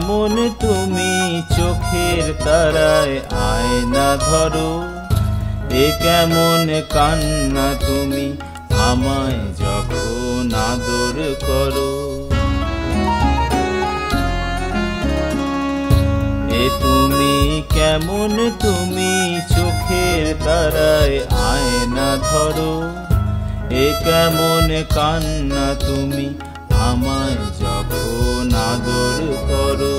কেমন তুমি চোখের তারায় আয়না ধরো, এ কেমন কান্না তুমি আমায় যখন আদর করো। এ তুমি কেমন তুমি চোখের তারায় আয়না ধরো, এ কেমন কান্না তুমি আমায় যখন আদর করো।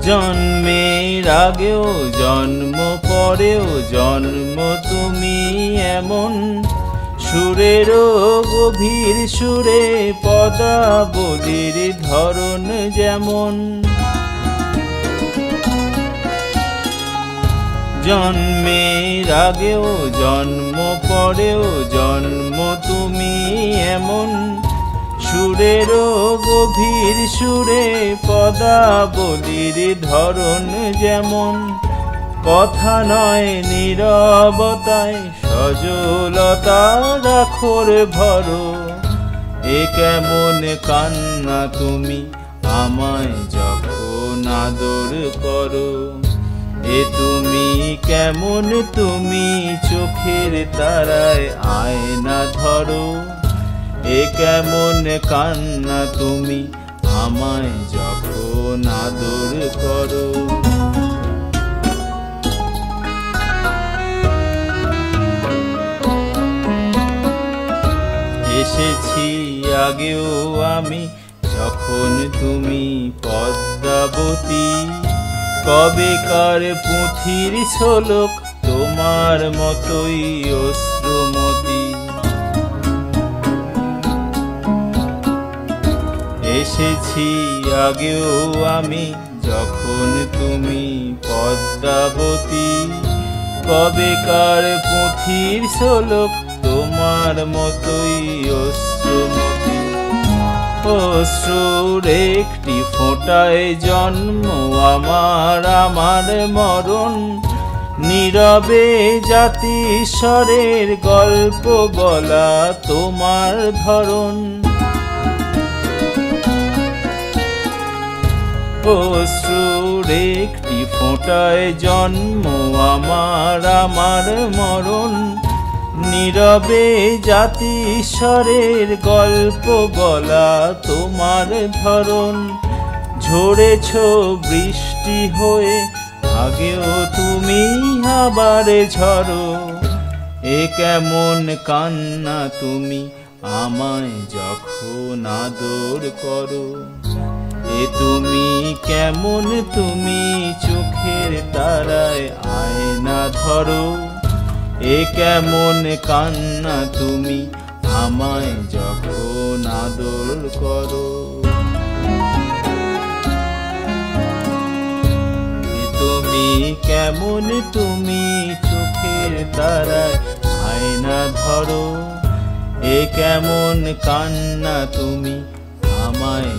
জন্মের আগেও জন্ম পরেও জন্ম তুমি এমন, সুরেরও গভীর সুরে পদাবলীর ধরন যেমন। জন্মের আগেও জন্ম পরেও জন্ম তুমি এমন, সুরেরও গভীর সুরে পদাবলীর ধরন যেমন। কথা নয় নীরবতায় সজলতা রাখোর ভরো, এ কেমন কান্না তুমি আমায় যখন আদর করো। এ তুমি কেমন তুমি চোখের তারায় আয়না ধরো, এ কেমন কান্না তুমি আমায় যখন আদর করো। এসেছি আগেও আমি যখন তুমি পদ্মাবতী, কবেকার পুঁথির ঝলক তোমার মতোই অশ্রুমতি। এসেছি আগেও আমি যখন তুমি পদ্মাবতী, কবেকার পুঁথির ঝলক তোমার মতোই অশ্রুমতি। অশ্রুর একটি ফোঁটায় জন্ম আমার, আমার মরণ, নীরবে জাতিস্বরের গল্প বলা তোমার ধরন। অশ্রুর একটি ফোঁটায় জন্ম আমার, আমার মরণ, নীরবে জাতিস্বরের গল্প বলা তোমার ধরন। ঝরেছ বৃষ্টি হয়ে আগেও তুমি আবার ঝরো, এ কেমন কান্না তুমি আমায় যখন আদর করো। এ তুমি কেমন তুমি চোখের তারায় আয়না ধরো, এ কেমন কান্না তুমি আমায় যখন আদর করো। এ তুমি কেমন তুমি চোখের তারায় আয়না ধরো, এ কেমন কান্না তুমি আমায়